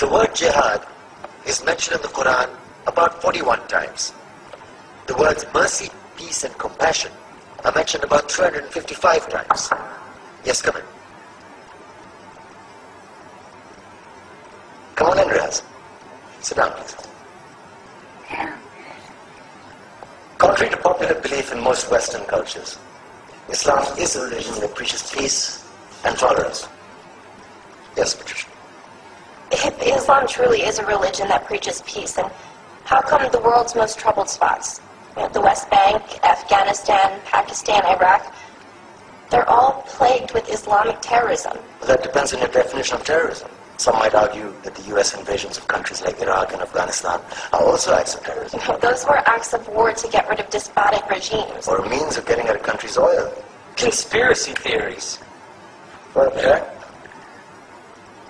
The word jihad is mentioned in the Quran about 41 times. The words mercy, peace and compassion are mentioned about 355 times. Yes, come in. Come on in, Raz. Sit down, please. Contrary to popular belief in most Western cultures, Islam is a religion that preaches peace and tolerance. Yes, Patricia. If Islam truly is a religion that preaches peace, then how come the world's most troubled spots, the West Bank, Afghanistan, Pakistan, Iraq, they're all plagued with Islamic terrorism? Well, that depends on your definition of terrorism. Some might argue that the U.S. invasions of countries like Iraq and Afghanistan are also acts of terrorism. Those were acts of war to get rid of despotic regimes. Or a means of getting at a country's oil. Conspiracy theories. Well, yeah.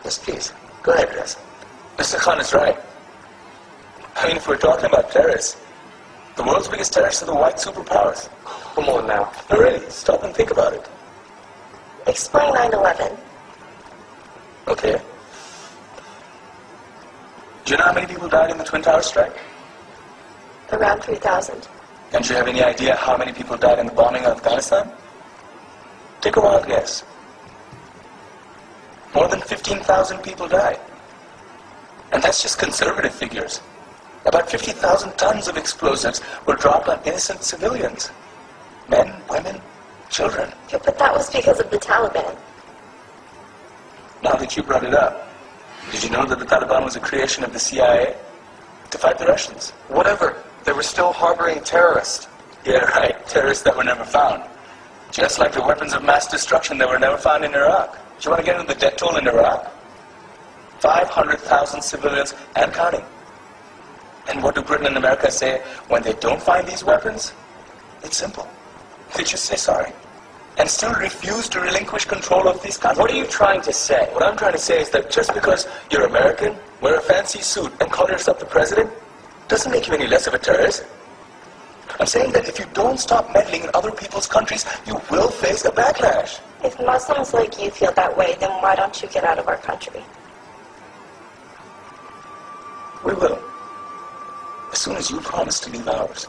Yes, please. Go ahead, Raz. Mr. Khan is right. I mean, if we're talking about terrorists, the world's biggest terrorists are the white superpowers. Come on now. No, really, stop and think about it. Explain 9/11. Okay. Do you know how many people died in the Twin Towers strike? Around 3,000. And do you have any idea how many people died in the bombing of Afghanistan? Take a wild guess. More than 15,000 people died. And that's just conservative figures. About 50,000 tons of explosives were dropped on innocent civilians. Men, women, children. Yeah, but that was because of the Taliban. Now that you brought it up, did you know that the Taliban was a creation of the CIA to fight the Russians? Whatever. They were still harboring terrorists. Yeah, right. Terrorists that were never found. Just like the weapons of mass destruction that were never found in Iraq. Do you want to get into the death toll in Iraq? 500,000 civilians and counting. And what do Britain and America say when they don't find these weapons? It's simple. They just say sorry. And still refuse to relinquish control of these countries. What are you trying to say? What I'm trying to say is that just because you're American, wear a fancy suit, and call yourself the president, doesn't make you any less of a terrorist. I'm saying that if you don't stop meddling in other people's countries, you will face a backlash. If Muslims like you feel that way, then why don't you get out of our country? We will. As soon as you promise to leave ours.